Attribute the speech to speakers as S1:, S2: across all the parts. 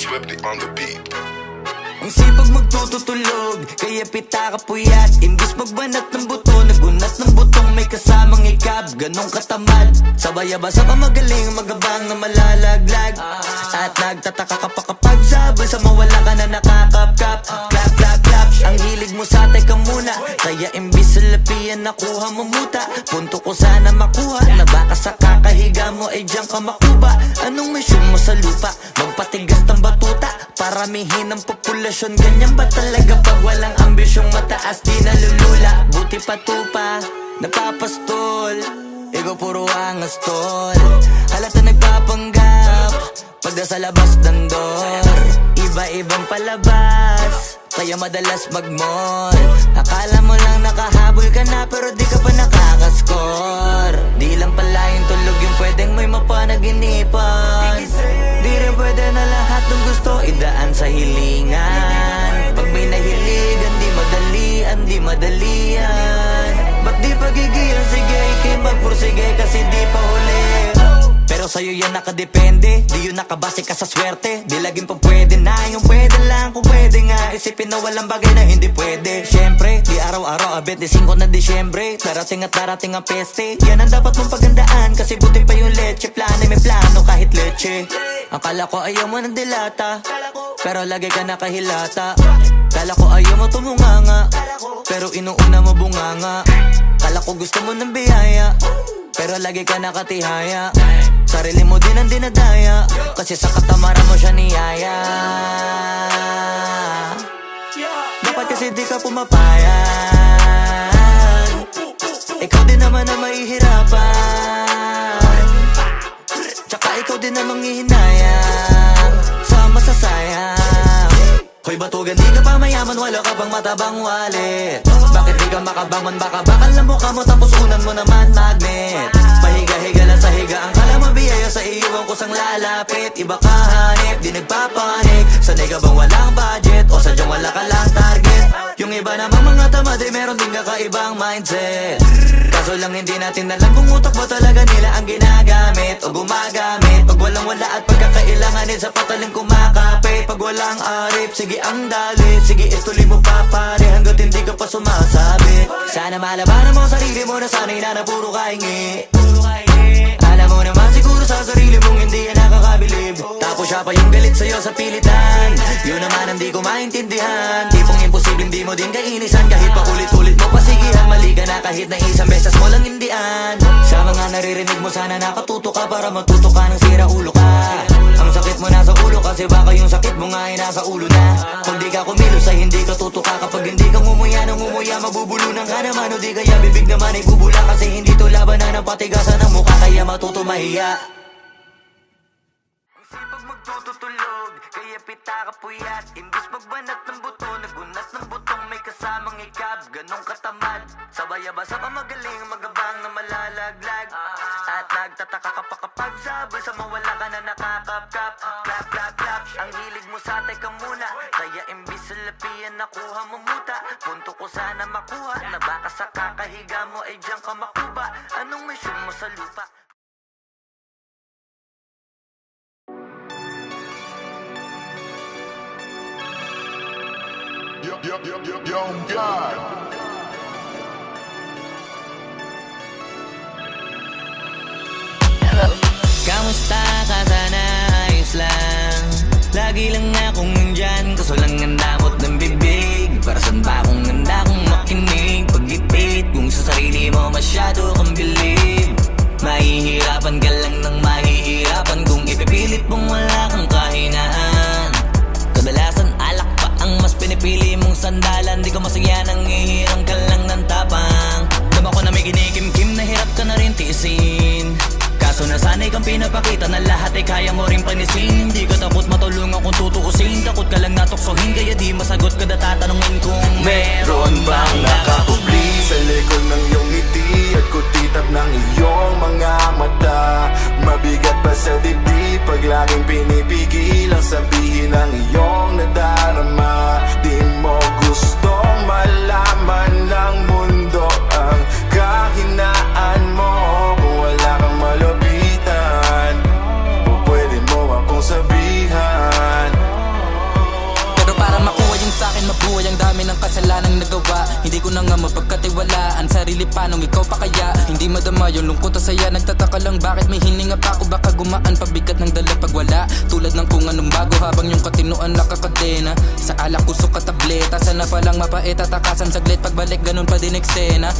S1: Swifty on the beat.
S2: Ang sipag magtututulog, kaya pita ka puyat. Imbis magbanat ng buto, nagunat ng butong may kasamang ikab. Ganong katamad, sabay-abasa ka magaling, magabang na malalaglag. At nagtataka ka pa kapag sabay sa mawala ka na nakakapkap. Clap, clap, clap, ang hilig mo sa teka muna. Kaya imbis sa lapian nakuha mo muta. Punto ko sana makuha, na baka sa kakahiga mo ay diyan ka makuba. Anong mission mo sa lupa? Magpatigas ng batuta, paramihin ang populasyon. Ganyan ba talaga pag walang ambisyong mataas? Di nalulula, buti patupa, napapastol. Ikaw puro angas tol, halata nagpapanggap pag nasa labas ng door. Iba-ibang palabas, kaya madalas mag-mall. Akala mo lang nakahabol ka na, pero di ka pa nakakascore. Di lang pala yung tulog yung pwedeng may mapanaginipan. Di rin pwede na lahat ng gusto idaan sa hilingan. Pag may nahiligan, di madalian. Ba't di pagigilan? Sige, ikay magpursige kasi di pa huli. Pero sa'yo yan nakadepende, di yun nakabase ka sa swerte. Di laging pa pwede na, yung pwede lang kung pwede nga. Isipin na walang bagay na hindi pwede. Siyempre, di araw-araw, 25 na Disyembre. Darating at darating ang peste, yan ang dapat mong pagandaan. Kasi buti pa yung leche, plano may plano kahit leche. Akala ko ayaw mo ng dilata, pero lagi ka nakahilata. Kala ko ayaw mo tumunganga, pero inuuna mo bunganga. Kala ko gusto mo ng biyaya, pero lagi ka nakatihaya. Sarili mo din ang dinadaya, kasi sa katamaran mo siya niyaya. Dapat kasi di ka pumapayag, ikaw din naman na mahihirapan. Tsaka ikaw din namang hihinayang sa masasayang. Hoy batugan, di ka pa mayaman, wala ka pang matabang wallet. Bakit di ka makabangon? Baka bakal na mukha mo tapos unan mo naman magnet. Pahiga-higa lang sa higa, ang kala mabiyaya sa iyo ang kusang lalapit. Iba ka hanip, di nagpapanik. Sanay ka bang walang budget o sadyang wala ka lang target? Yung iba namang mga tamad ay meron din kakaibang mindset. Kaso lang hindi natin alam kung utak ba talaga nila ang ginagamit o gumagamit. Pag walang wala at pagkakailanganin sa patalim kumakapit. Pag walang arip, sige ang dali, sige ituloy mo pa pare hanggat hindi ka pa sumasabi. Sana malabanan mo sarili mo na sana'y na puro kahingi. Alam mo naman siguro sa sarili mong hindi yan nakakabilib. Tapos siya pa yung galit sa'yo sa pilitan. Yun naman ang di ko maintindihan. Tipong imposible hindi mo din kainisan. Kahit pa ulit-ulit mo pasigihan, mali ka na kahit na isang beses mo lang hindian. Sa mga naririnig mo sana nakatuto ka para matuto ka ng sira ulo ka. Ang sakit mo nasa ulo kasi baka yung sakit mo nga ay nasa ulo na. Kung di ka kumilos ay hindi ka tutuka. Kapag hindi ka ngumuya ng ngumuya, mabubulunan ka naman. O di kaya bibig naman ay bubula, kasi hindi to labanan ng patigasan ng mukha, kaya matuto mahiya. Ang sipag magtututulog, kaya pita ka puyat. Imbis magbanat ng buto, nagunat ng butong may kasamang ikab. Ganong katamad, sabay-abasa ka magaling, magabang na malalaglag. At nagtataka ka pa kapag sabay sa mawala ka na nakakapkap. Clap, clap, clap, ang hilig mo sa teka muna. Kaya imbis sa lapian nakuha mo muta. Punto ko sana makuha, na baka sa kakahiga mo ay diyan ka makuba. Anong mission mo sa lupa?
S1: Yo, God.
S2: Kamusta ka? Sana ayos lang. Lagi lang akong nandyan, kaso lang ang damot ng bibig. Para saan ba akong handa kong makinig? Pag-ipit kung sa sarili mo masyado kang bilib. Mahihirapan ka lang ng mahihirapan kung ipipilit mong wala kang kahinaan. Kadalasan alak pa ang mas pinipili mong sandalan. Di ko masaya nang ihirang ka lang ng tapang. Dama ko na may kinikimkim na hirap ka na rin tiisin. Kaso nasanay kang pinapakita na lahat ay kaya mo rin panisin. Hindi ka takot matulungan kung tutuusin. Takot ka lang natuksohin, kaya di masagot kada tatanungin kung meron bang nakakubli
S3: sa likod ng iyong ngiti at kutitap ng iyong mga mata. Mabigat pa sa dibdib pag laging pinipigil ang sabihin ng iyong nadarama. Di mo gustong malaman ng mundo ang kahinaan mo. Kung wala kang malapitan, o pwede mo akong sabihan.
S4: Hindi ko na nga mapagkatiwalaan, sarili paanong ikaw pa kaya? Hindi madama yung lungkot at saya, nagtataka lang bakit may hininga pa ako. Baka gumaan pabigat ng dala pag wala, tulad ng kung anong bago habang yung katinuan nakakadena. Sa alak kusok at tableta, sana palang mapait at takasan saglit. Pagbalik ganun pa din eksena,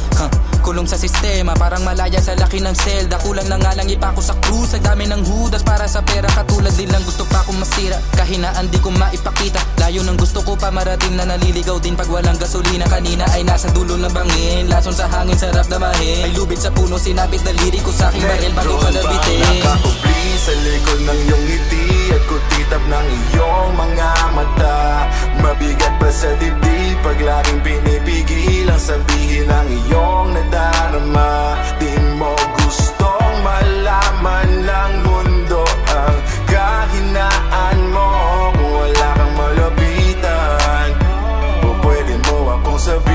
S4: kulong sa sistema, parang malaya sa laki ng selda. Kulang na nga lang ipako sa krus, ang dami ng hudas para sa pera. Katulad din lang gusto pa akong masira, kahinaan di ko maipakita. Layo ng gusto ko pa marating na naliligaw din pag walang gasolina. Kanina ay nasa dulo ng bangin, lason sa hangin sarap damahin. May lubid sa puno, sinapit na liri ko sa aking baril bago kalabitin.
S3: Nakakubli sa likod ng iyong ngiti at kutitap ng iyong mga mata. Mabigat pa sa dibdib pag laging pinipigil ang sabihin ng iyong nadarama. Di mo gustong malaman ng mundo ang kahinaan mo. Kung wala kang malapitan, o pwede mo akong sabihan.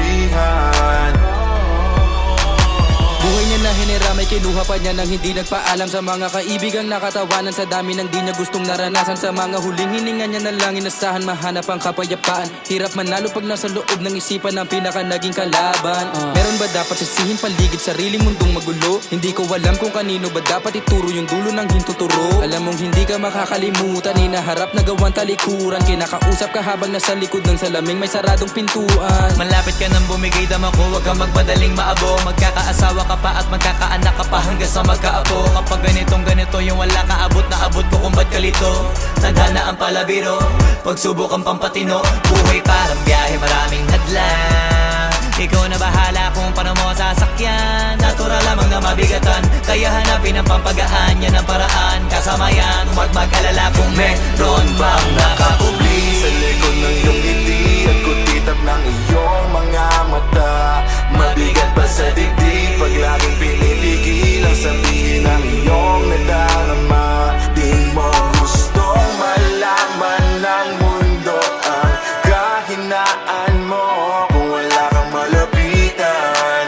S4: Buhay niya na hiniramay, kinuha pa niya nang hindi nagpaalam sa mga kaibigang nakatawanan. Sa dami ng di niya gustong naranasan, sa mga huling hininga niya na lang inasahan mahanap ang kapayapaan. Hirap manalo pag nasa loob ng isipan ng pinaka naging kalaban. Meron ba dapat sisihin paligid sariling mundong magulo? Hindi ko alam kung kanino ba dapat ituro yung dulo ng hintuturo. Alam mong hindi ka makakalimutan, hinaharap na gawang talikuran. Kinakausap ka habang nasa likod ng salaming may saradong pintuan.
S2: Malapit ka nang bumigay dama ko, huwag kang magmadaling maabo. Magkakaasawa ka pa at magkakaanak ka pa hanggang sa magkaapo. Kapag ganito yung wala ka abot na abot ko kung ba't kalito. Tadhana ang palabiro, pagsubok ang pampatino. Buhay parang biyahe, maraming hadlang. Ikaw na bahala kung paano mo sasakyan. Natural lamang na mabigatan, kaya hanapin ang pampagaan. Yan ang paraan, kasama yan. Huwag mag-alala kung meron bang nakakubli
S3: sa likod ng iyong ngiti at kutitap ng iyong mga mata. Mabigat pa sa dibdib pag laging pinipigil ang sabihin ng iyong nadarama. Di mo gustong malaman ng mundo ang kahinaan mo. Kung wala kang malapitan,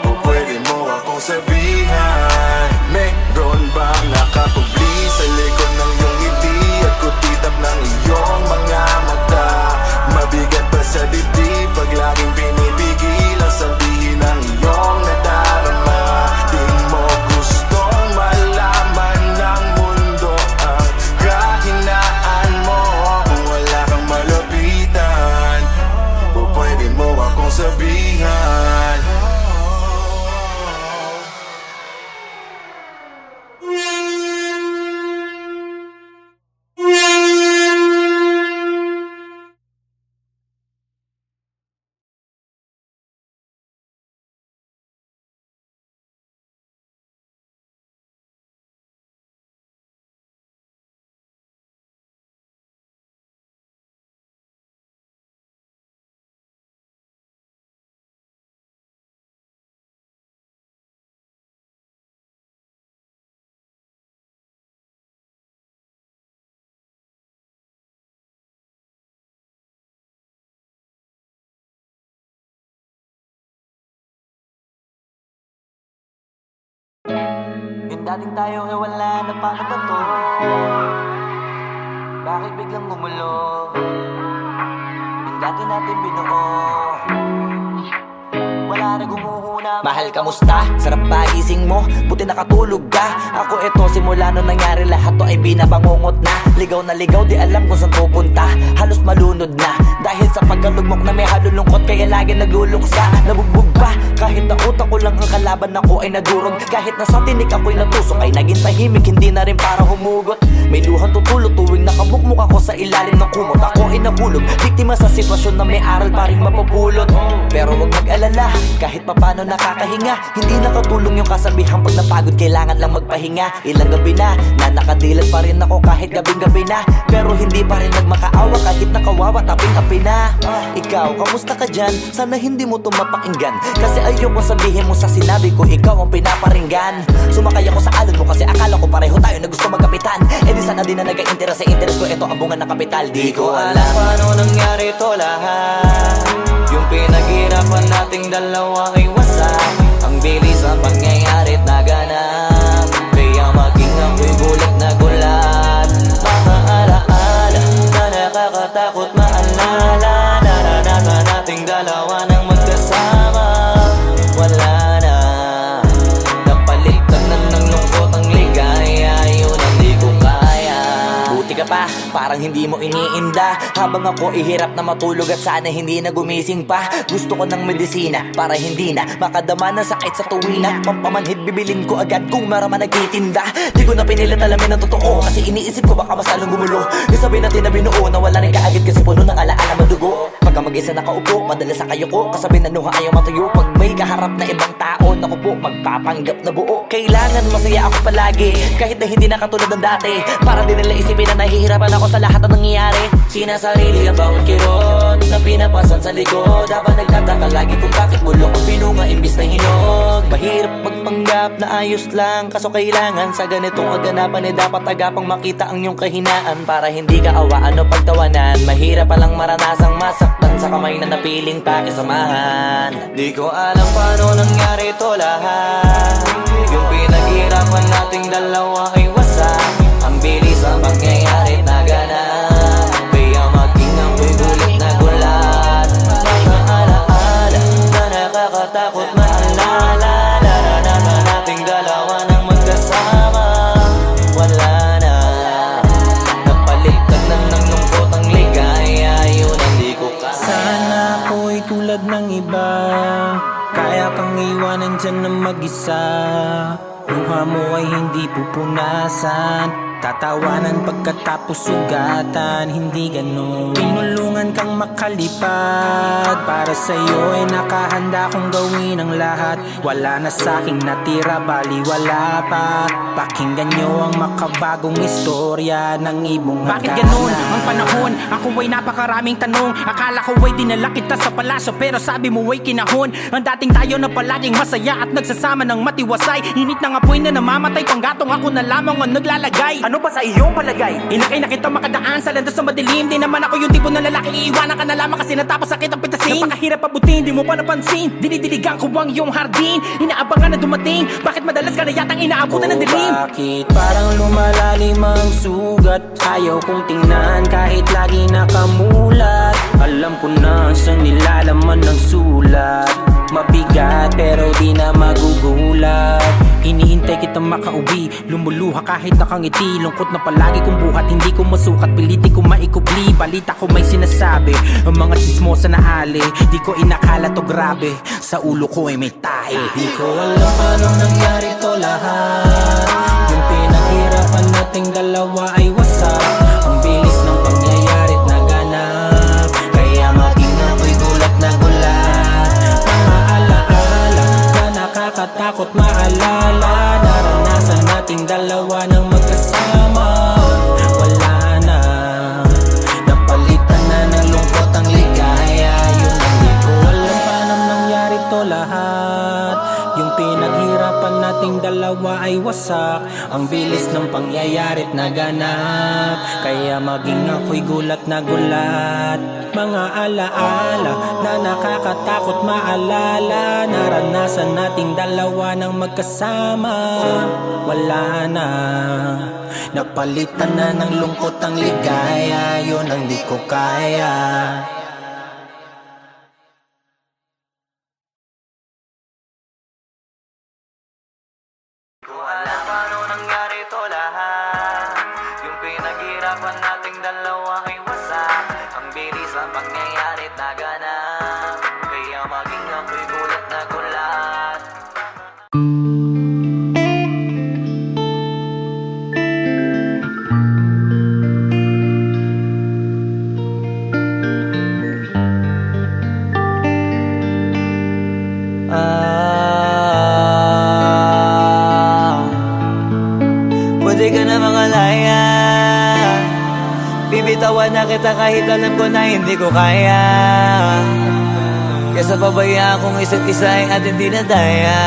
S3: o pwede mo akong sabihan. Meron bang nakakubli sa likod ng iyong ngiti at kutitap ng iyong mga mata? Mabigat pa sa dibdib pag laging pinipigil ang sabihin ng iyong nadarama. Di mo gustong malaman ng mundo ang kahinaan mo. Kung wala kang malapitan, o pwede mo akong sabihan.
S2: Yung dating tayo ay wala na, paano ba to? Bakit biglang gumulo? Yung dati natin binuo, wala na gumuhuna. Mahal, kamusta? Sarap ba gising mo? Buti nakatulog ka. Ako eto, simula nung nangyari lahat to ay binabangungot na. Ligaw na ligaw, di alam kung saan pupunta. Halos malunod na dahil sa pagkalugmok na may halulungkot. Kaya lagi nagluluksa, nabugbog pa. Kahit na utak ko lang ang kalaban, ako ay nagurog. Kahit na sa tinik ako'y natusok, ay naging tahimik, hindi na rin para humugot. May luhang tutulog tuwing nakabukmuk ako sa ilalim ng kumot. Ako ay nahulog, biktima sa sitwasyon na may aral pa rin mapupulot. Pero wag mag-alala, kahit papano nakakahinga. Hindi nakatulong yung kasabihan, pag napagod kailangan lang magpahinga. Ilang gabi na nakadilat pa rin ako kahit gabing-gabi na. Pero hindi pa rin nagmakaawa kahit nakawawa taping-api na. Ikaw, kamusta ka dyan? Sana hindi mo to mapakinggan, kasi ayoko sabihin mo sa sinabi ko ikaw ang pinaparinggan. Sumakay ako sa alon mo kasi akala ko pareho tayo na gusto magkapitan. Eh di sana din na nag-interest sa interest ko, ito ang bunga ng kapital. Di ko alam paano nangyari to lahat. Yung pinaghirapan nating dalawa ay wasak. Ang bilis ang pangyayari't naganap, kaya maging ako'y gulat na gulat. Mga alaala na nakakatakot maalala. Naranasan nating dalawa ng magkasama. ka pa, parang hindi mo iniinda. Habang ako ihirap na matulog at sana hindi na gumising pa. Gusto ko ng medisina para hindi na makadama ng sakit sa tuwina. Pampamanhid bibilin ko agad kung maraman nagtitinda. Di ko na pinilit alamin ang totoo kasi iniisip ko baka mas lalong gumulo. Isabi natin na binuo na wala rin kaagad kasi puno ng alaala madugo. Pagka mag-isa nakaupo, madalas sa kayo ko kasabi na nuha ayaw matuyo. Pag may kaharap na ibang tao, naku po, magpapanggap na buo. Kailangan masaya ako palagi kahit na hindi na katulad ng dati. Para din nila isipin na nahihirapan ako sa lahat ng nangyayari. Sinasarili ang bawat kirot na pinapasan sa likod. Habang nagtataka lagi kung bakit bulok ang pinunga imbis na hinog. Mahirap magpanggap na ayos lang, kaso kailangan sa ganitong kaganapan dapat agapang makita ang iyong kahinaan. Para hindi ka awaan o pagtawanan. Mahirap palang maranasang masaktan sa kamay na napiling pakisamahan. Di ko alam paano nangyari ito lahat. Yung pinaghirapan nating dalawa ay wasak. Ang bilis ang pangyayari na ganap. Kaya maging ako'y gulat na gulat. Mga alaala na nakakatakot maalala. Naranasan nating dalawa nang magkasama. Wala na, napalitan na ng lungkot ang ligaya. Yun ang di ko kaya.
S5: Sana ako'y tulad ng iba, kaya kang iwanan dyan na mag-isa. Luha mo ay hindi pupunasan, tatawanan pagkatapos sugatan. Hindi ganon, tinulungan kang makalipad. Para sa'yo ay nakahanda kong gawin ang lahat. Wala na sa'king natira, baliwala pa. Pakinggan nyo ang makabagong istorya ng ibong
S6: bakit ganon ang panahon? Ako ay napakaraming tanong. Akala ko ay dinala kita sa palasyo, pero sabi mo ay kinahon. Ang dating tayo na palaging masaya at nagsasama ng matiwasay. Init ng apoy na namamatay, panggatong ako na lamang ang naglalagay. Ano ba sa iyong palagay? Inakay na kita makadaan sa landas na madilim. Di naman ako yung tipo ng lalaki iiwanan ka na lamang kasi natapos sakit ang pitasin. Napakahirap abutin, di mo pa napansin. Dinidiligan ko ang iyong hardin. Inaabangan na dumating, bakit madalas ka na yatang inaabutan ng dilim?
S5: Bakit parang lumalalim ang sugat? Ayaw kong tingnan kahit lagi nakamulat. Alam ko na sa nilalaman ng sulat. Mabigat pero di na magugulat. Hinihintay kitang makauwi, lumuluha kahit nakangiti. Lungkot na palagi kong buhat, hindi ko masukat. Piliti ko maikubli, balita ko may sinasabi. Ang mga chismosa na ali, di ko inakala to grabe. Sa ulo ko ay may tae. Di ko alam paano nangyari to lahat. Yung pinaghirapan nating dalawa ay wasak. Ang bilis ng pangyayari't naganap. Kaya maging ako'y gulat na gulat. Mga alaala na nakakatakot maalala. Naranasan nating dalawa nang magkasama. Wala na, napalitan na ng lungkot ang ligaya. Yun ang di ko alam paano nangyari to lahat. Yung pinaghirapan nating dalawa ay wasak. Ang bilis ng pangyayari't naganap. Kaya maging ako'y gulat na gulat. Mga alaala na nakakatakot maalala. Naranasan nating dalawa nang magkasama. Wala na, napalitan na ng lungkot ang ligaya. Yun ang di ko kaya.
S2: Alam paano nangyari to lahat. Yung pinaghirapan nating dalawa ay wasak. Ang bilis ang pangyayari't naganap. Kaya maging ako'y gulat na gulat. Pwede ka na mangalaya. Bibitawan na kita kahit alam ko na hindi ko kaya. Kesa pabayaan kong isa't isa ay ating dinadaya.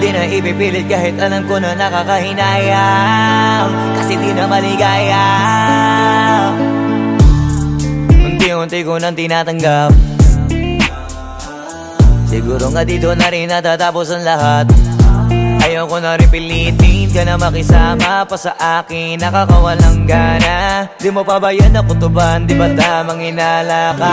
S2: Di na ipipilit kahit alam ko na nakakahinayang. Kasi di na maligaya. Unti-unti ko nang tinatanggap. Siguro nga dito na rin natatapos ang lahat. Ayaw ko na rin pilitin ka na makisama pa sa akin. Nakakawalang gana. Di mo pa ba yan nakutuban? Di ba tamang inala ka?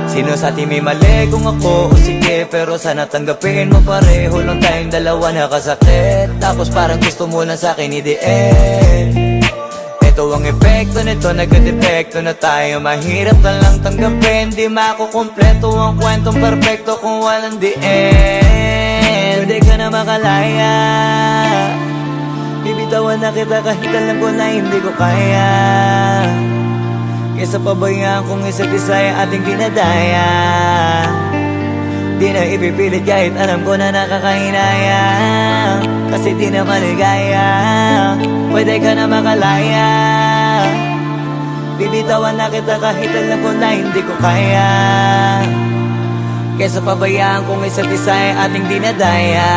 S2: Sino sa atin may mali kung ako o sige? Pero sana tanggapin mo pareho lang tayong dalawa nakasakit. Tapos parang gusto mo lang sa'kin i-the end. Ito ang epekto nito, nagka-depekto na tayo. Mahirap na lang tanggapin, di makukumpleto ang kwentong perfecto kung walang the end. Pwede ka na makalaya, bibitawan na kita kahit alam ko na hindi ko kaya. Kesa pabayaan kung isa't isa ay ating dinadaya. Di na ipipilit kahit alam ko na nakakahinaya, kasi di na maligaya. Pwede ka na makalaya, bibitawan na kita kahit alam ko na hindi ko kaya. Kesa pabayaan kung isa't isa ay ating dinadaya.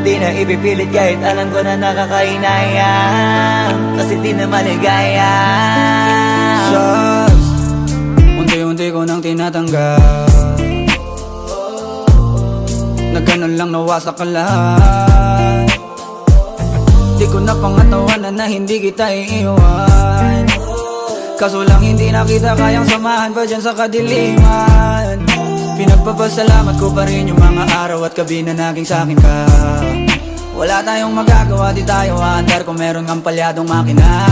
S2: Di na ipipilit kahit alam ko na nakakahinaya, kasi di na maligaya.
S7: Shots, unti-unti ko nang tinatanggap, na ganun lang nawasak ka lahat. Di ko na pangatawanan na hindi kita iiwan, kaso lang hindi na kita kayang samahan pa dyan sa kadiliman. Pinagpapasalamat ko pa rin yung mga araw at gabi na naging sa'kin ka. Wala tayong magagawa, di tayo aandar kung meron kang palyadong makina.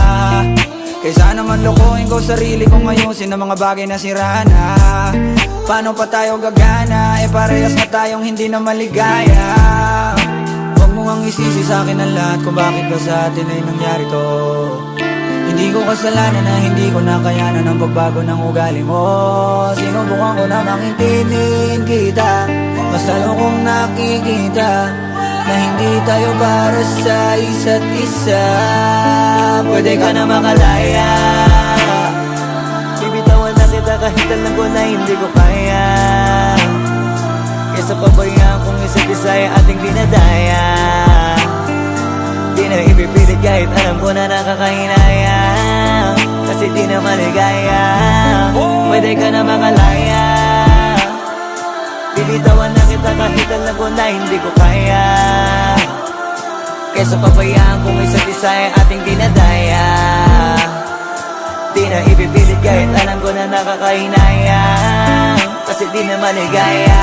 S7: Kaysa naman lokohin ko sarili kong ayusin ang mga bagay na sira na. Paano pa tayo gagana, parehas na tayong hindi na maligaya. Huwag mo ang isisi sa'kin ang lahat kung bakit ba sa atin ay nangyari to. Hindi ko kasalanan na hindi ko nakayanan ang pagbago ng ugali mo. Sinubukan ko na makintindihin kita, mas lalo kong nakikita na hindi tayo para sa isa't isa.
S2: Pwede ka na makalaya, bibitawan na kita kahit alam ko na hindi ko kaya. Kesa pabayaan kung isa't isa ay ating dinadaya. Di na ipipilit kahit alam ko na nakakahinaya, kasi di na maligaya. Pwede ka na makalaya, bibitawan na kita kahit alam ko na hindi ko kaya. Kesa pabayaan kung isa't isa ay ating dinadaya. Di na ipipilit kahit alam ko na nakakahinaya, kasi di na maligaya.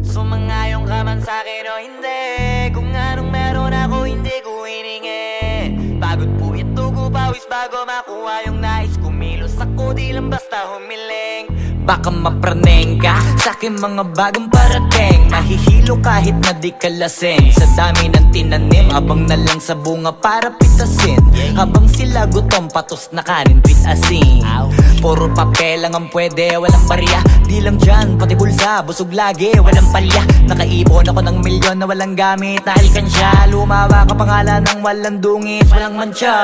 S2: Sumangayong ka man sa'kin o hindi, kung anong meron ako hindi ko hiningi. Pagod po ito ko pawis bago makuha yung nais. Kumilos ako di lang basta humiling. Baka mapraneng ka sa'kin mga bagong parating. Mahihilo kahit na di ka lasing. Sa dami ng tinanim, abang na lang sa bunga para pitasin. Habang sila gutom, patos na kanin, pitasin. Puro papel lang ang pwede, walang barya. Di lang dyan, pati bulsa, busog lagi, walang palya. Nakaipon ako ng milyon na walang gamit na alkansya. Lumawa ka pangalan ng walang dungis, walang mancha.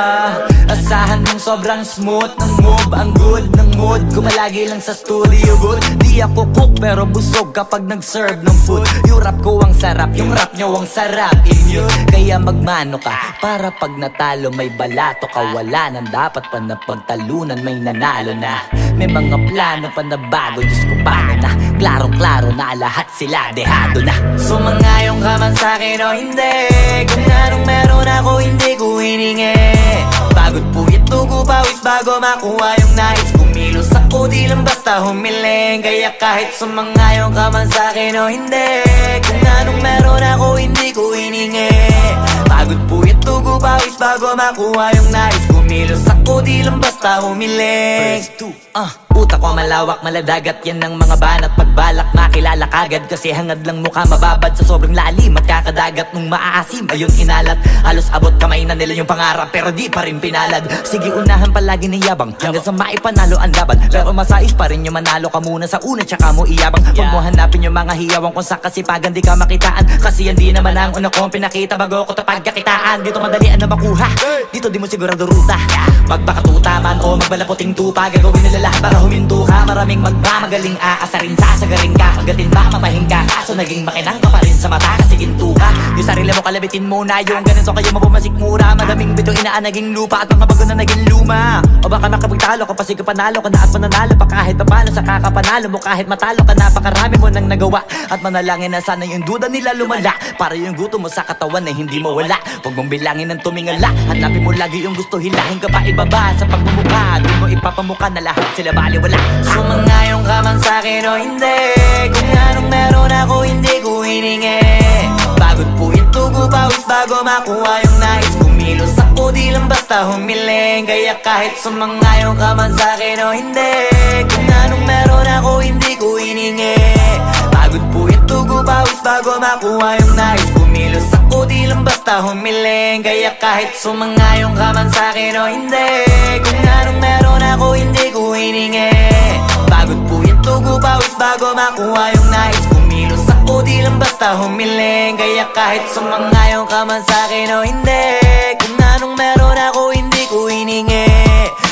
S2: Asahan mong sobrang smooth ng move, ang good ng mood. Gumalagi lang sa studio booth. Di ako cook pero busog kapag nag-serve ng food. Yung rap ko ang sarap, yung rap nyo ang sarap. Immune, kaya magmano ka para pag natalo may balato ka. Wala nang dapat pa na pagtalunan, may nanalo na. May mga plano pa na bago, Diyos ko paano na. Klarong-klaro na lahat sila dehado na. Sumangayong ka man sa'kin o hindi, kung anong meron ako hindi ko hiningi. Pagod po ito ko pawis bago makuha yung nais. Kumilos ako di lang basta humiling. Kaya kahit sumangayong ka man sa'kin o hindi, kung anong meron ako hindi ko hiningi. Pagod po ito ko pawis bago makuha yung nais. Kumilos ako di lang basta humiling. Utak ko malawak, maladagat. Yan ang mga banat pagbalak, makilala kagad. Kasi hangad lang mukha mababad sa sobrang lalim. Magkakadagat nung maaasim, ayun inalat. Halos abot kamay na nila yung pangarap, pero di pa rin pinalad. Sige unahan palagi ni yabang, hanggang sa maipanalo ang laban. Pero masais pa rin yung manalo ka muna sa una, tsaka mo iyabang. Huwag mo hanapin yung mga hiyawang kung sa kasipagan di ka makitaan. Kasi yan di naman ang una kong pinakita bago ko tapagkakitaan. Dito madalian na makuha, dito di mo sigurado ruta. Magbakatuta man o magbalaputing tupa, gagawin nila lahat para huminto ka. Maraming magmamagaling aasarin, sasagaring ka, kagatin ba mamahing ka. Kaso naging makinang ka pa rin sa mata kasi ginto ka. Yung sarili mo kalabitin muna, yung ganun so kayo mapumasik mura. Madaming bito inaan naging lupa at mga bago na naging luma. O baka makapagtalo ka pa, sige panalo ka na at mananalo pa kahit papalo. Sa kakapanalo mo kahit matalo ka, napakarami mo nang nagawa. At manalangin na sana yung duda nila lumala, para yung gutom mo sa katawan ay hindi mawala. Huwag mong bilangin ng tumingala, hanapin mo lagi yung gusto, hilahin ka pa ibaba. Sa pagmumukha, doon mo ipapamuka na lahat sila baliwala. Sumangayon ka man sa'kin o hindi, kung anong meron ako hindi ko hiningi. Pagod po ito, gupawis bago makuha yung nais. Kumilos ako di lang basta humiling. Kaya kahit sumangayon ka man sa'kin o hindi, kung anong meron ako hindi ko hiningi. Pagod po ito, gupawis bago makuha yung nais. Kumilos ako di lang basta humiling. Kaya kahit sumangayon ka man sa'kin o hindi, kung anong meron ako hindi ko hiningi. Pagod po ito, gupawis bago makuha yung nais. Kumilos ako di lang basta humiling. Kaya kahit sumangayon ka man sa'kin o hindi, kung anong meron ako hindi ko hiningi.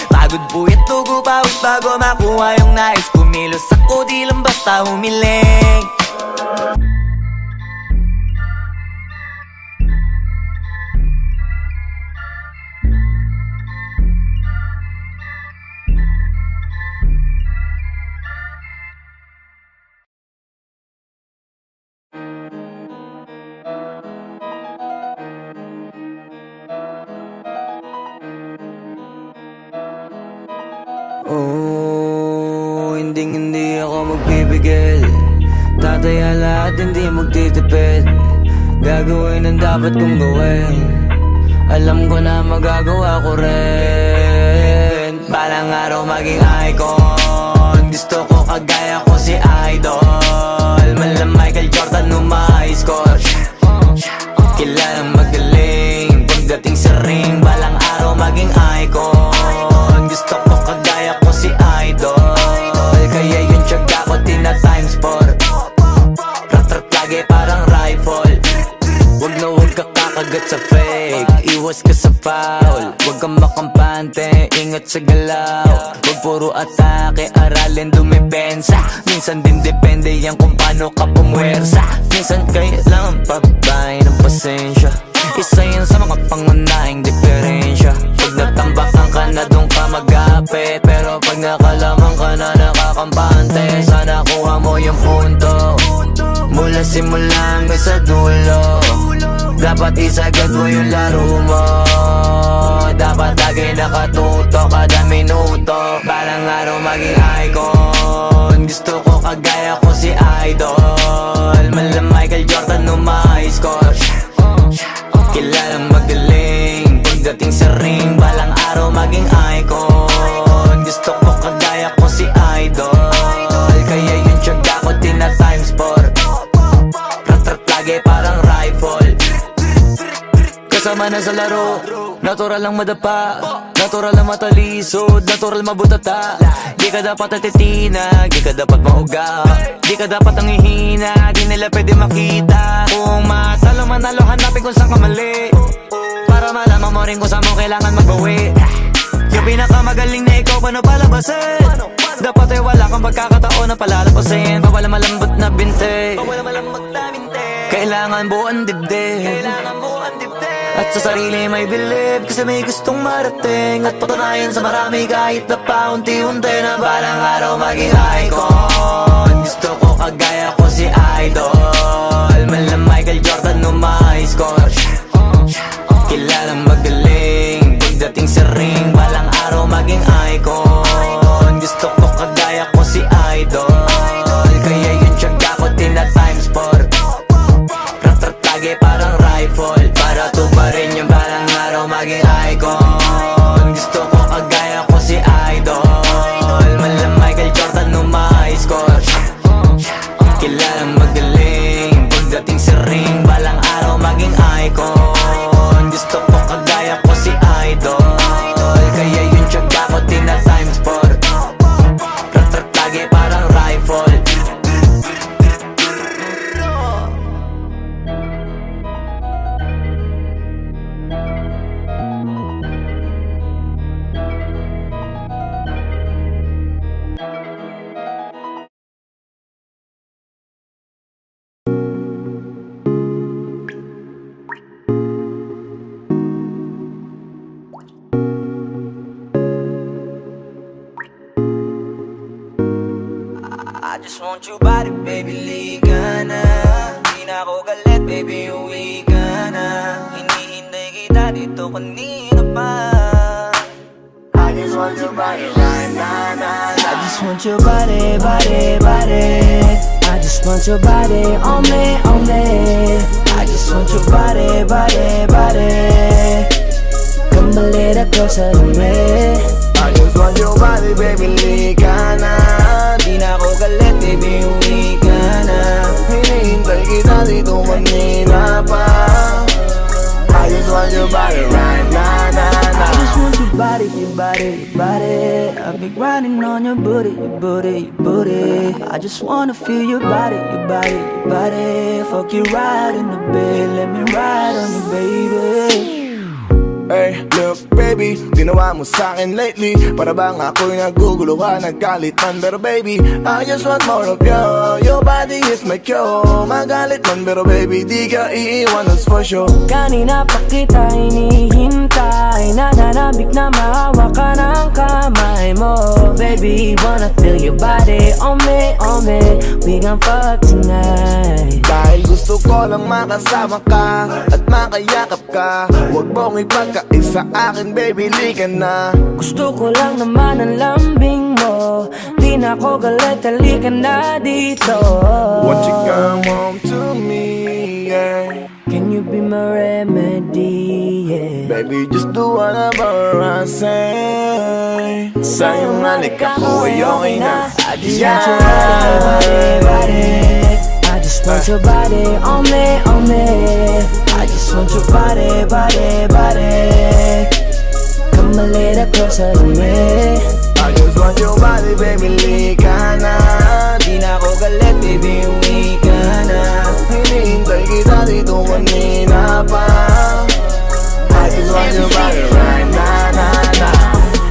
S2: Pagod po ito, gupawis bago makuha yung nais. Kumilos ako di lang basta humiling.
S7: Oh, hindi ako magpipigil. Tataya lahat, hindi magtitipid. Gagawin ang dapat kong gawin. Alam ko na magagawa ko rin. Balang araw maging icon. Gusto ko kagaya ko si Idol. Mala Michael Jordan nung ma-high score. Kilalang magaling pagdating sa ring. Balang araw maging icon. Gusto ko kagaya ko si Idol. Kaya yung tiyaga ko tina-times 4. Rat-rat lagi parang rifle. Wag na wag ka kakagat sa fake, iwas ka sa foul. Wag kang makampante, ingat sa galaw. Wag puro atake, aralin dumipensa. Minsan din depende yan kung paano ka pumwersa. Minsan kailangan pabay ng pasensya. Isa yan sa mga pangunahing diferensya. Pag natambakan ka na doon ka mag-apit, pero pag nakalaman ka na nakakampante, sana kuha mo yung punto. Mula simula hanggang sa dulo, dapat isagad mo yung laro mo. Dapat lagi nakatuto kada minuto. Balang araw maging icon. Gusto ko kagaya ko si Idol. Mala Michael Jordan nung ma-high score. Kilalang magaling pagdating sa ring. Balang araw maging icon. Gusto ko kagaya ko si Idol. Kaya yung tiyaga ko tina-times 4. Rat-rat lagi parang rifle. Kasama na sa laro, natural lang madapa, natural lang matalisod, natural mabutata. Di ka dapat natitinag, di ka dapat mauga, di ka dapat ang ihina, di nila pwede makita. Kung matalo manalo, hanapin kung saan ka mali, para malaman mo rin kung saan mo kailangan magbawi. Yung pinakamagaling na ikaw, paano palabasin? Dapat ay wala kang pagkakataon na palalapasin. Bawala malambot na binte, kailangan buuan dibdib. At sa sarili may bilib, kasi may gustong marating. At patunayan sa marami kahit na paunti-unti, na balang araw maging icon. Gusto ko kagaya ko si Idol. Mala Michael Jordan nung ma-high score. Kilalang magaling pagdating sa ring. Balang araw maging icon. Gusto ko kagaya ko si Idol. Kaya yung tiyaga ko tina-times 4. Rat-rat lagi parang rifle, para tuparin yung balang araw maging icon. Gusto ko kagaya ko si Idol. Mala Michael Jordan
S2: Hanging balang araw maging icon. Gusto ko kagaya ko si Idol. Kaya yung tiyaga ko tina times 4. Rat-rat lagi parang rifle. I just want your body, baby, liga na. Di na ako galit, baby, uwi ka na. Hinihintay kita dito kanina pa. I just want your body right now, nah, nah. I just want your body, body, body. I just want your body on me, on me. I just want your body, body, body. Come a little closer to me. I just want your body, baby, liga na. Di na ako galit, baby, uwi ka na. Hinihintay kita dito kanina pa. I just want your body right now, nah, nah. I just want your body, your body, your body. I've been grinding on your booty, your booty, your booty. I just wanna feel your body, your body, your body. Fuck you right in the bed, let me ride on you, baby.
S3: Hey, look baby, ginawa mo sa'kin lately. Para bang ako'y nagugulo ka, naggalit man. Pero baby, I just want more of you. Your body is my cure. Magalit man, pero baby, di ka iiwan, that's for sure.
S5: Kanina pa kita hinihintay. Nananabik na mahawa ka ng kamay mo. Baby, wanna feel your body on me, on me. We gon' fuck tonight.
S3: Dahil gusto ko lang makasama ka at makayakap ka. Huwag mong ipagkaisa akin, baby, liga na.
S5: Gusto ko lang naman ang lambing mo. Di na ako galit, halika na dito.
S3: Won't you come home to me, yeah?
S5: Can you be my remedy, yeah?
S3: Baby, just do whatever I say. Sa'yong halik ako ay okay na.
S5: I just want your body, body. I just want your body on me, on me. I just want your body, body, body. Come a little closer to me.
S3: I just want your body, baby, liga na.
S2: Di na ako galit, baby, uwi ka na.
S3: Hinihintay kita dito kanina pa. I just want your body right now, nah, nah.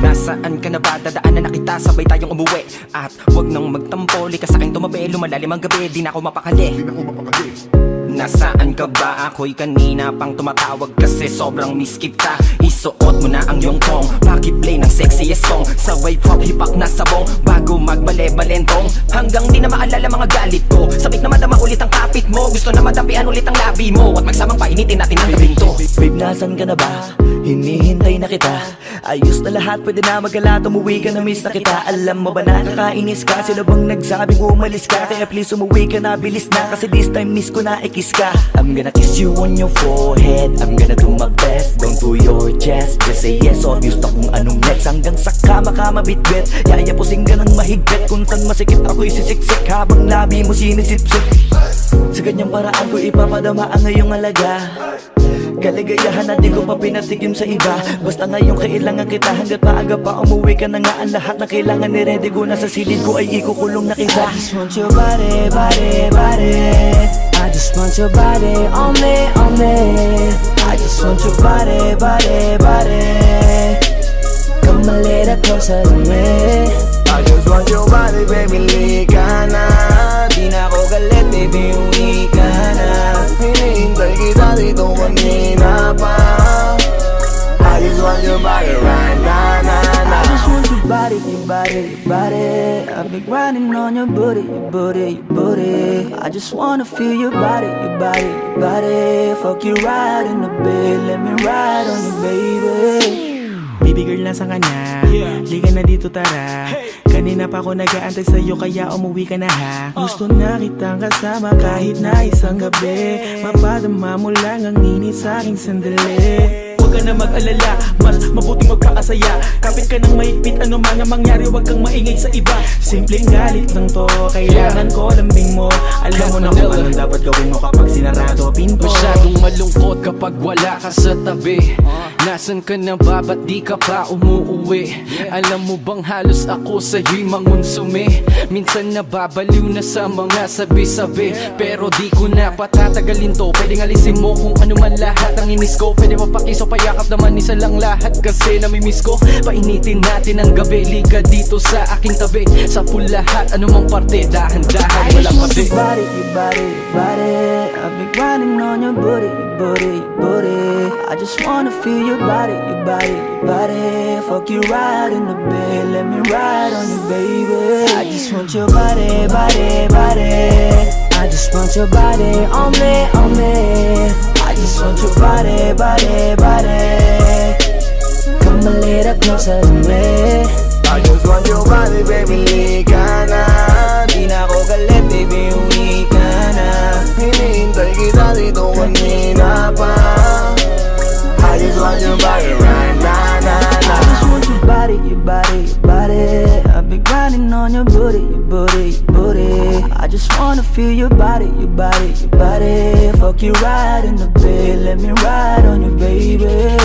S6: Nasaan ka na ba? Dadaanan na kita, sabay tayong umuwi. At wag nang magtampo, lika sa'king tumabi. Lumalalim ang gabi, di na ako mapakali. Nasaan ka ba? Ako'y kanina pang tumatawag kasi sobrang miss kita. Isuot mo na ang iyong tong, pakiplay ng sexiest song. Sabay pop hipak na sabong, bago magbale-balentong. Hanggang di na maalala mga galit ko. Sabik na madama ulit ang kapit mo. Gusto na madapian ulit ang labi mo. At magsamang painitin natin ang gabing to.
S2: Babe, nasan ka na ba? Hinihintay na kita. Ayos na lahat, pwede na magala. Umuwi ka na, miss na kita. Alam mo ba nakakainis ka? Sila bang nagsabing umalis ka? Kaya please umuwi ka na, bilis na. Kasi this time miss ko na ikis ka. I'm gonna kiss you on your forehead. I'm gonna do my best, down to your chest. Just say yes, obvious na kung anong next. Hanggang sa kama ka mabitbit. Yayapusing ka ng mahigpit. Kung saan masikip ako'y sisiksik. Habang labi mo sinisipsip. Sa ganyang paraan ko ipapadama ang ngayong alaga. Kaligayahan na di ko pa pinatikim sa iba. Basta ngayon kailangan kita. Hanggat maaga pa umuwi ka na nga. Ang lahat na kailangan ni-ready ko. Nasa silid ko ay ikukulong na kita. I just want your body, body, body. I just want your body on me, on me. I just want your body, body, body. Come a little closer to me.
S3: I just want your body, baby, liga na.
S2: Di na ako galit, baby, uwi ka na.
S3: Hinihintay kita dito kanina pa. I just want your body right now, nah, nah.
S5: I just want your body, your body, your body. I've been grinding on your booty, your booty, your booty. I just wanna feel your body, your body, your body. Fuck you right in the bed, let me ride on you, baby.
S8: Baby girl, nasa ka na? Liga na dito, tara. Kanina pa ako nag-aantay sa'yo, kaya umuwi ka na ha. Gusto na kitang kasama kahit na isang gabi. Mapadama mo lang ang init sa'king sandali. ka na mag-alala, mas mabuting magpakasaya. Kapit ka ng mahigpit, ano man ang mangyari, wag kang maingay sa iba. Simpleng galit lang to, kailangan ko lambing mo. Alam mo na kung anong dapat gawin mo kapag sinarado pinto.
S9: Masyadong malungkot kapag wala ka sa tabi. Nasaan ka na ba, ba't di ka pa umuuwi? Alam mo bang halos ako sa'yo'y mangonsume? Minsan nababaliw na sa mga sabi-sabi, pero di ko na patatagalin to. Pwedeng alisin mo kung ano man lahat ang inis ko. Pwede mapakiso, payakap naman isa lang lahat, kasi namimiss ko. Painitin natin ang gabi, liga dito sa aking tabi. Sa lahat, anumang parte, dahan-dahan, walang pati.
S7: Your body, your body, your body. I've been grinding on your booty, your booty, your booty. I just wanna feel your body, your body, your body. Fuck you right in the bed, let me ride on you, baby. I just want your body, body, body. I just want your body on me, on me. I just want your body, body, body. Come a little closer to me.
S3: I just want your body, baby, lika na.
S7: Di na ako galit, baby, uwi ka na.
S3: Hinihintay kita dito kanina pa. I just want your body right now,
S7: I just want your body, your body, your body. I've been grinding on your booty, your booty, your booty. I just wanna feel your body, your body, your body. Fuck you right in the bed, let me ride on you, baby.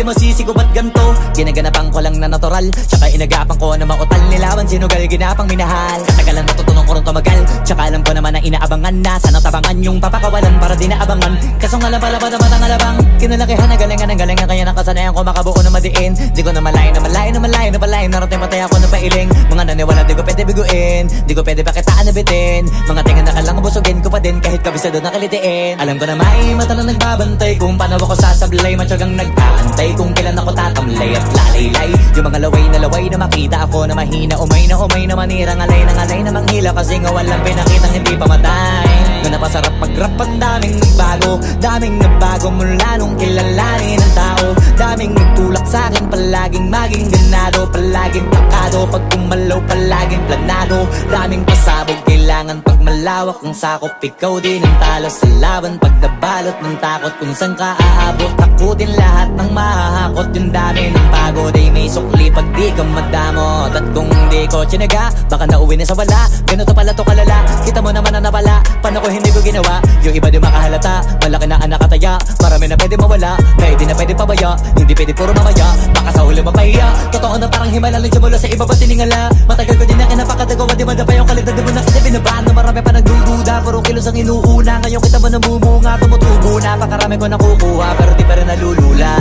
S2: Masisi ko ba't ganto? Ginaganapan ko lang na natural, tsaka inagapan ko na mautal. Nilawan sinugal, ginapang minahal. Katagalan natutunan ko rin tumagal, tsaka alam ko naman na inaabangan na sana tabangan yung papakawalan para di naabangan. Kasong alam pala ba naman ang alabang kinalakihan na galingan ng galingan, kaya nakasanayan ko makabuo na madiin. Di ko na malayo na malayo na malayo na palayo, narating patay ako na pailing. Mga naniwala di ko pwede biguin, di ko pwede pakitaan na bitin. Mga tingan na kalang busugin ko pa din kahit kabisado na kalitiin. Alam ko na may mata na nagbabantay kung paano ako sasablay, matyagang nag-aantay kung kailan ako tatamlay at lalaylay. Yung mga laway na makita ako na mahina, umay na manirang alay na manghila, kasi nga walang pinakitang hindi pamatay. Na napasarap mag-rap, ang daming nagbago mula nung kilalanin ang tao. Daming nagtulak sa'kin, palaging maging ganado, palaging pakado, pag kumalaw palaging planado. Daming pasabog, kailangan pag malawak ang sakop, ikaw din ang talo sa laban. Pag nabalot ng takot kung saan ka aabot, takutin lahat ng mahahakot. Yung dami ng pagod ay may sukli pag di ka madamot. At kung di ko tsinaga, baka nauwi na sa wala. Ganito pala to kalala, kita mo naman na napala. Paano ko hindi ko ginawa? Yung iba di makahalata, malaki na anak kataya. Marami na pwede mawala, kaya di na pwede pabaya. Hindi pwede puro mamaya, baka sa huli mapahiya. Totoo na parang himala lang mula sa iba ba tiningala. Matagal ko din na kinapakatagawa, di madapa yung kalidad. Di mo na kita binabahan na marami pa nagdududa. Puro kilos ang inuuna, ngayon kita mo namumunga. Tumutubo na, pakarami ko nakukuha, pero di pa rin nalulula.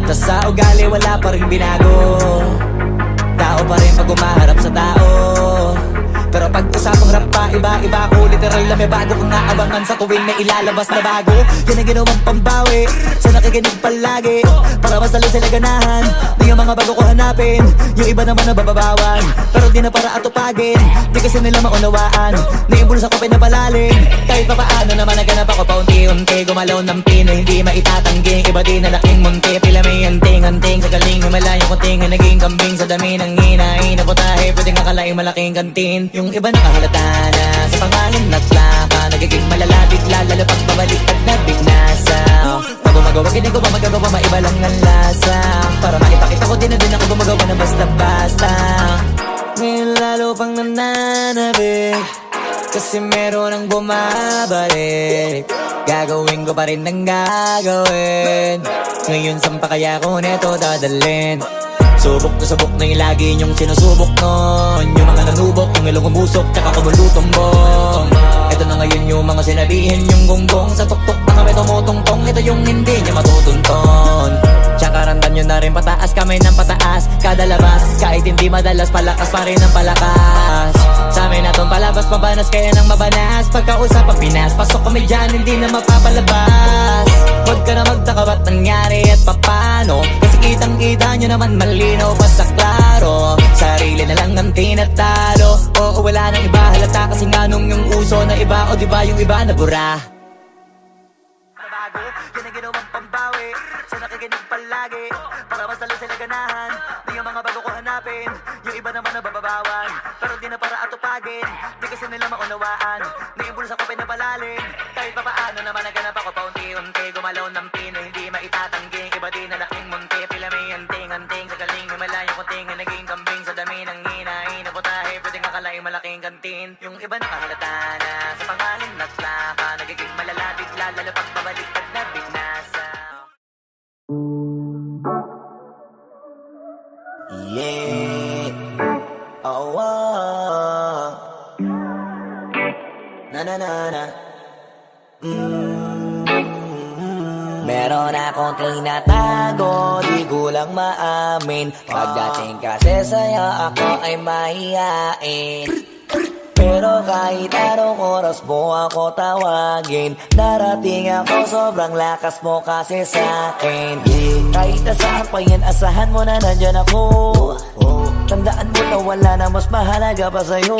S2: Tas sa ugali wala pa rin binago, tao pa rin pag umaharap sa tao. Pero pag usapang rap pa, iba-iba ko. Literal na may bago kong naabangan sa tuwing may ilalabas na bago. Yan ang ginawang pambawi sa nakikinig palagi, para mas lalo sila ganahan. Di yung mga bago ko hanapin, yung iba naman nabababawan, pero di na para atupagin. Di kasi nila maunawaan, naimbulsa ko pinapalalim. Kahit pa paano naman naganap ako paunti-unti, gumalaw ng pino, hindi maitatanggi. Iba din na laking munti, pila may anting-anting. Sa galing himalayang kunting, naging kambing sa dami ng hinahin. Naputahe, pwedeng akalaing malaking kantin. Yung iba nakahalata na sa pangalan at laka, nagiging malalapit lalo pag babaliktad na bignasa. Pag gumagawa, ginagawa, magagawa, maiba lang ang lasa. Para maipakita ko din na din ako gumagawa na basta-basta. Ngayon lalo pang nananabik, kasi meron ang bumabalik. Gagawin ko pa rin ang gagawin. Ngayon saan pa kaya ko neto dadalhin? Subok na subok na yung lagi niyong sinusubok nun. Yung mga nanubok, yung ilong umusok, tsaka kumulutumbong. Ito na ngayon yung mga sinabihin yung gonggong. Sa tuktok na kami tumutungtong, ito yung hindi niya matutunton. Tsaka randan nyo na rin pataas, kamay ng pataas. Kada labas, kahit hindi madalas, palakas pa rin ang palakas. Sa amin na tong palabas, mabanas kaya nang mabanas. Pagkausap ang Pinas, pasok kami dyan, hindi na mapapalabas. Huwag ka na magtaka ba't nangyari at papano, kasi Kita nyo naman malinaw pa sa klaro, sarili na lang ang tinatalo. Oo, wala nang iba, halata kasi nga nung yung uso na iba. O diba yung iba na bura? Nabago, yan ang ginawang pambawi sa nakikinig palagi, para mas lalo sila ganahan. Di yung mga bago ko hanapin, yung iba naman nabababawan, pero di na para atupagin. Di kasi nila maunawaan, na yung bulsa ko pinapalalim. Kahit pa paano naman naganap ako paunti-unti, gumalaw ng pino, hindi maitatanggi. Iba din na laking munti, pila may anting-anting. Sa galing himalayo ko tingin, naging kambing sa dami ng hinahin. Na putahe, pwedeng akalain malaking kantin. Yung iba nakahalata na sa pangalan na tlaka, nagiging malala bigla, lalo pag babaliktad na binasa. Yeah. Oh, oh. Na na na na. Meron akong tinatago, di ko lang maamin. Pagdating kasi sa'yo ako ay mahihain. Pero kahit anong oras mo ako tawagin, darating ako, sobrang lakas mo kasi sa'kin. Kahit nasaan pa yan, asahan mo na nandyan ako. Tandaan mo na wala na mas mahalaga pa sa'yo.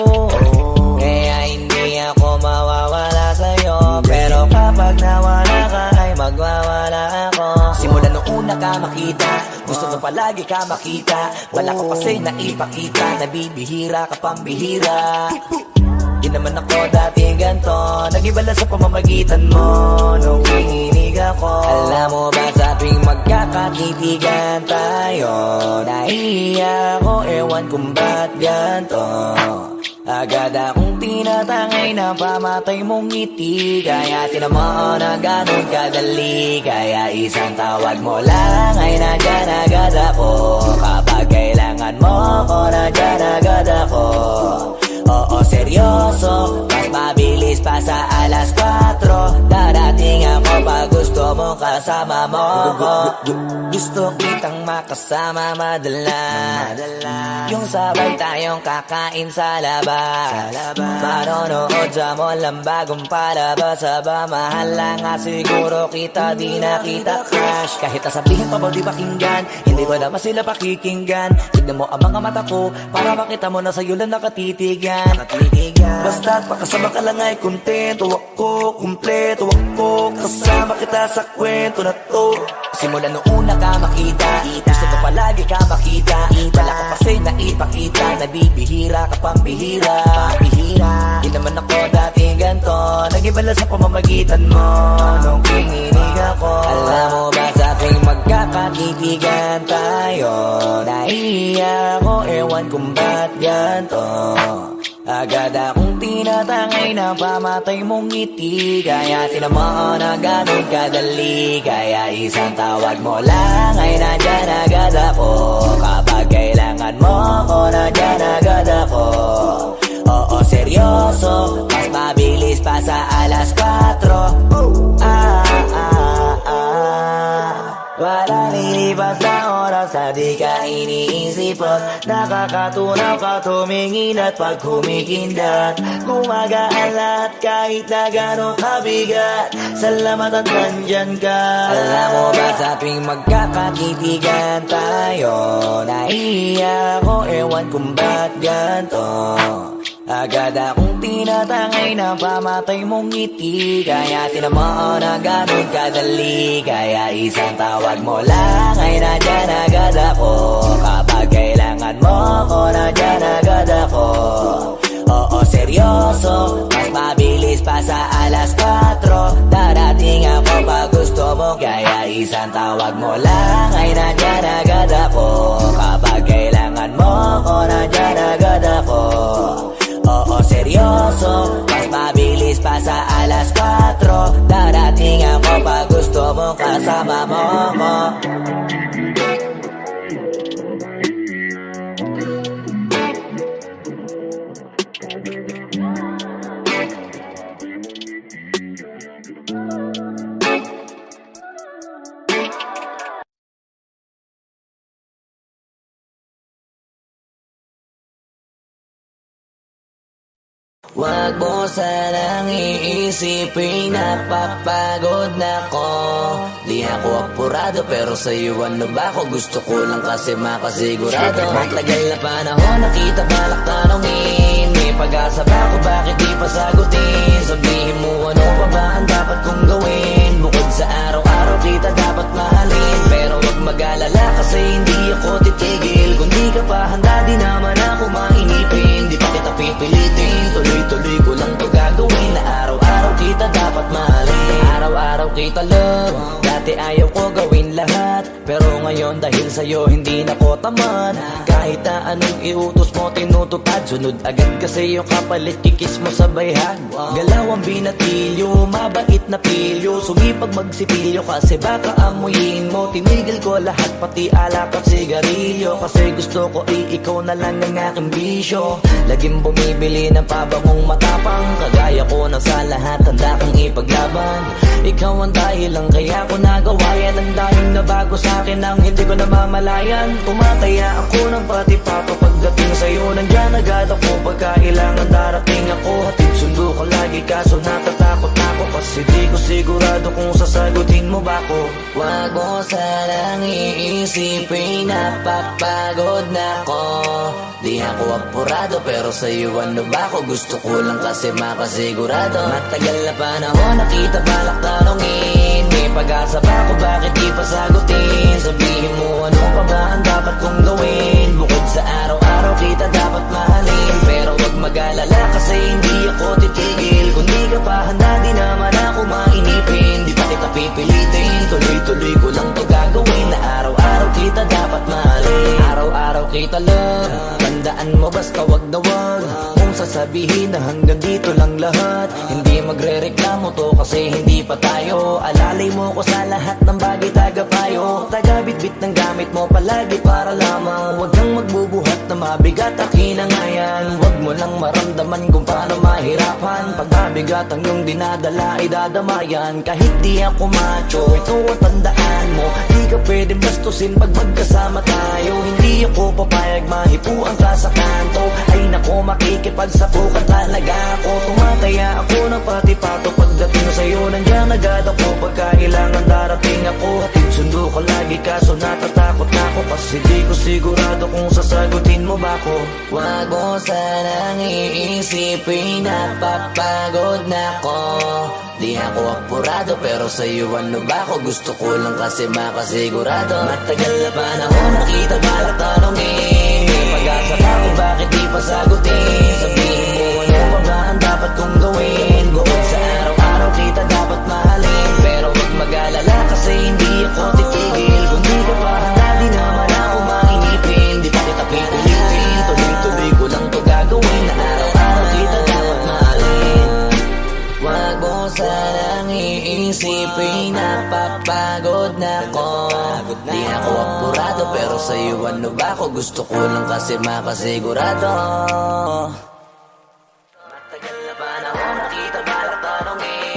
S2: Kaya hindi ako mawawala sa'yo, pero kapag nawala ka ay magwawala ako. Simula nung una ka makita, gusto ko palagi ka makita. Wala ko kasi naipakita, nabibihira ka pambihira. Di naman ako dati ganto, nag-iba sa pamamagitan mo nung kininig ako. Alam mo ba sa tuwing magkakakitigan tayo, nahiya ako, ewan kung ba't ganto. Agad akong tinatangay na pamatay mong ngiti, kaya tinamaan na ganun kadali. Kaya isang tawag mo lang ay nandyan agad ako. Kapag kailangan mo ako, nandyan agad ako. Oo, seryoso, mas mabilis pa sa alas 4. Darating ako pag gusto mo kasama mo ko. Gusto kitang makasama madalas, yung sabay tayong kakain sa labas. Manonood sa mall ang bagong palabas. Aba, mahal lang nga siguro kita, di na kita crush. Kahit nasabihin pa ba di pakinggan, hindi ko naman sila pakikinggan. Tignan mo ang mga mata ko, para makita mo na sa'yo lang nakatitigan. Basta't pakasama ka lang ay kontento ako, kumpleto ako. Kasama kita sa kwento na to. Simula nung una ka makita, gusto ko palagi ka makita. Wala ko kasi naipakita, nabibihira ka pambihira. Di naman ako dati ganto, nag-iba sa pamamagitan mo nung kininig ako. Alam mo ba sa tuwing magkakakitigan tayo, nahiya ako, ewan kung ba't ganto. Agad akong tinatangay na pamatay mong ngiti, kaya tinamaan na ganun kadali. Kaya isang tawag mo lang ay nandyan agad ako. Kapag kailangan mo ako, nandyan agad ako. Oo, seryoso, mas mabilis pa sa alas 4. Wala lilipas na oras na di ka iniisipot. Nakakatunaw ka tumingin at pag humikindat, gumagaan lahat kahit na gano'ng kabigat. Salamat at nandyan ka. Alam mo ba sa tuwing magkakakitigan tayo, nahiya ako, ewan kung ba't ganto. Agad akong tinatangay na pamatay mong ngiti, kaya tinamaan na ganun kadali. Kaya isang tawag mo lang ay nandyan agad ako. Kapag kailangan mo ako, nandyan agad ako. Oo, seryoso, mas mabilis pa sa alas 4. Darating ako pag gusto mo, kaya isang tawag mo lang ay nandyan agad ako. Kapag kailangan mo ako, nandyan agad ako. Oo, seryoso, mas mabilis pa sa alas 4. Darating ako pag gusto mo kasama mo ko. Wag mo sanang iisipin napapagod na ko. Di ako apurado pero sa'yo ano ba ako? Gusto ko lang kasi makasigurado. Matagal na panahon nakita balak tanongin. May pag-asa ba ako? Bakit di pa sagutin? Sabihin mo ano pa ba ang dapat kong gawin? Bukod sa araw-araw kita dapat mahalin. Pero wag mag-alala kasi hindi ako titigil. Kung di ka pa handa di naman ako mainipin. Di pa kita pipilitin. Tuloy-tuloy ko lang to gagawin. Na araw-araw kita dapat mahalin. Araw-araw kita love. Dati ayaw ko gawin lahat, pero ngayon dahil sa'yo hindi na ko tamad. Kahit na anong iutos mo tinutupad. Sunod agad kasi yung kapalit kikis mo sa bayhan. Galaw ang binatilyo, mabait na pilyo. Sumipag magsipilyo kasi baka amuyin mo. Tinigil ko lahat pati alak at sigarilyo. Kasi gusto ko ikaw na lang ang aking bisyo. Laging bumibili ng pabangong matapang. Kagaya ko na sa lahat handa kang ipaglaban. Ikaw ang dahilan kaya ko nagawa yan. Ang daming nabago sa'kin nang hindi ko namamalayan. Tumataya ako ng pati-pato pagdating sa'yo. Nandiyan agad ako pagkailangan darating ako. Hatid sundo ko lagi kaso natatakot ako. Kasi di ko sigurado kung sasagutin mo ba ko. Wag mo sanang iisipin napapagod na ko. Di ako apurado pero sa'yo ano ba ako? Gusto ko lang kasi makasigurado. Matagal na panahon nakita balak tanongin. May pag-asa ba ako? Bakit di pa sagutin? Sabihin mo ano pa ba ang dapat kong gawin? Bukod sa araw-araw kita dapat mahalin. Pero wag mag-alala kasi hindi ako titigil. Kung di ka pa handa di naman ako mainipin. Di pa kita pipilitin. Tuloy-tuloy ko lang to gagawin. Na araw-araw kita dapat mahalin. Araw-araw kita love. Tandaan mo basta wag na wag kung sasabihin na hanggang dito lang lahat. Hindi magre-reklamo to kasi hindi pa tayo. Alalay mo ko sa lahat ng bagay tagapayo. Tagabit-bit ng gamit mo palagi para lamang. Huwag kang magbubuhat na mabigat akin ang ayan. Huwag mo lang maramdaman kung paano mahirapan. Pag mabigat ang iyong dinadala ay dadamayan. Kahit di ako macho, ito ang tandaan mo. Di ka pwede bastusin pag magkasama tayo. Hindi ako papayag mahipuan ka sa kanto. Ay nako makikipagsapukan talaga ako. Tumataya ako ng pati-pato pagdating sa'yo. Nandiyan agad ako pagkailangan darating ako. Hatid sundo ko lagi kaso natatakot na ako. Kasi di ko sigurado kung sasagutin mo ba ko. Wag mo sanang iisipin napapagod na ko. Di ako apurado pero sa'yo ano ba ako? Gusto ko lang kasi makasigurado. Matagal na panahon nakita balak tanongin. May pag-asa ba ako? Bakit di pa sagutin? Sabihin mo ano pa ba ang dapat kong gawin? Bukod sa araw-araw kita dapat mahalin. Pero wag mag-alala kasi hindi ako titigil. Kung di ka pa handa di naman ako mainipin. Di pa kita pipilitin. Tuloy-tuloy ko lang to gagawin. Na araw-araw kita dapat mahalin. Wag mo sanang iisipin napapagod na ko. Di ako apurado pero sa'yo ano ba ako? Gusto ko lang kasi makasigurado. Matagal na panahon nakita balak tanongin.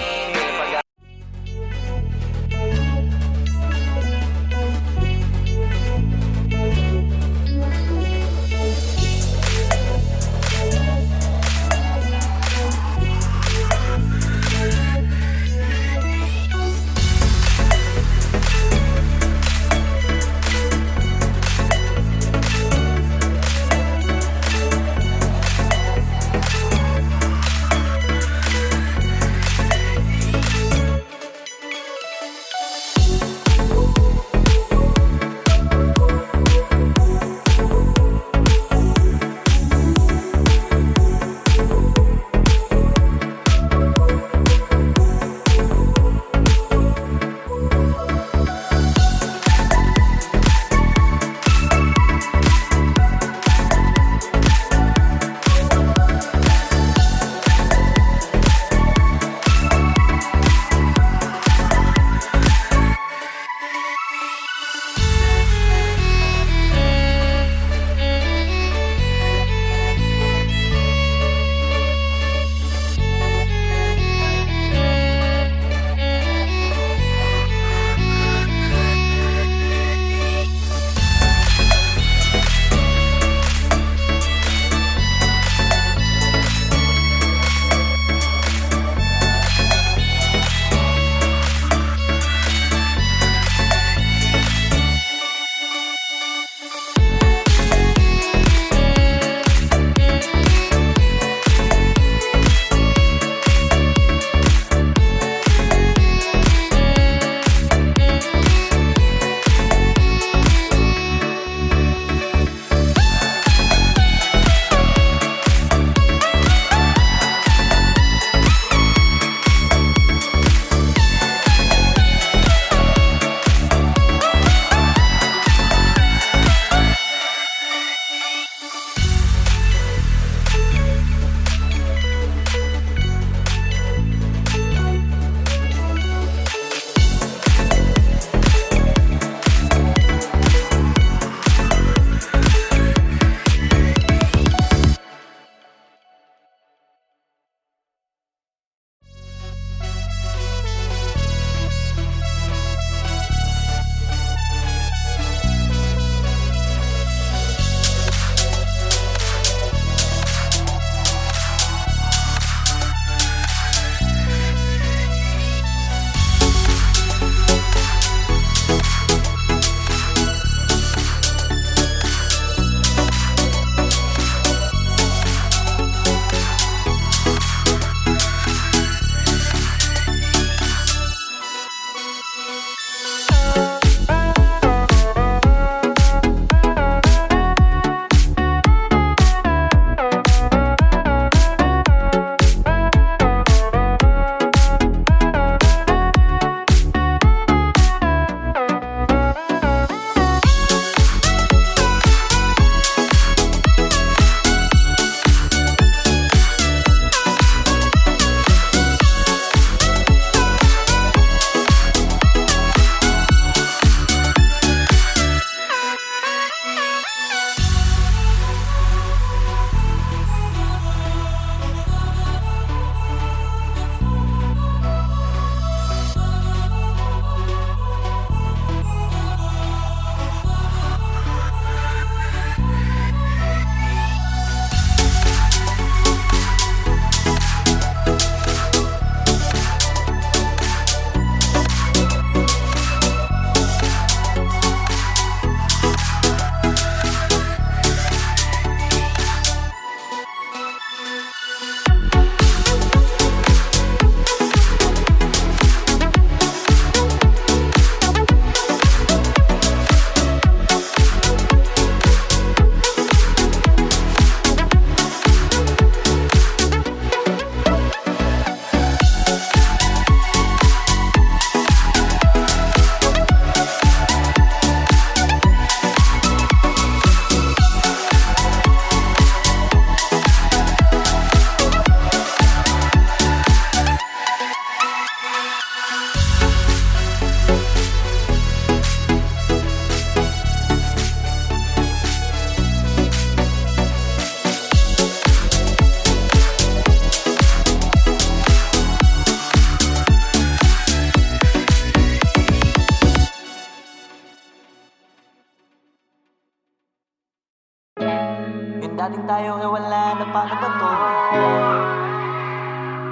S2: Yung dating tayo ay wala na, paano ba to?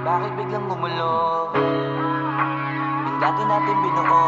S2: Bakit biglang gumulo? Yung dati natin binuo,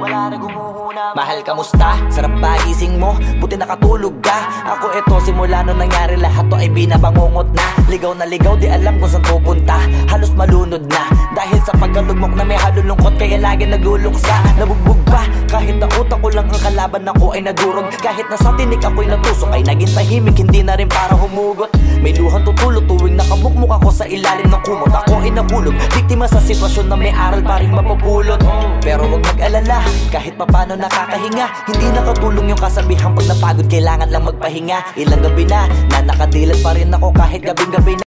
S2: wala na gumuhuna. Mahal, kamusta? Sarap ba gising mo? Buti nakatulog ka. Ako eto, simula nung nangyari lahat to ay binabangungot na. Ligaw na ligaw, di alam kung saan pupunta. Halos malunod na dahil sa pagkalugmok na may halulungkot. Kaya lagi nagluluksa, nabugbog pa. Kahit na utak ko lang ang kalaban, ako ay nagurog. Kahit na sa tinik ako'y natusok, ay naging tahimik, hindi na rin para humugot. May luhang tutulo tuwing nakabukmuk ako sa ilalim ng kumot. Ako ay nahulog, biktima sa sitwasyon na may aral pa rin mapupulot. Pero wag mag-alala, kahit papano nakakahinga. Hindi nakatulong yung kasabihan, pag napagod kailangan lang magpahinga. Ilang gabi na nakadilat pa rin ako kahit gabing-gabi na.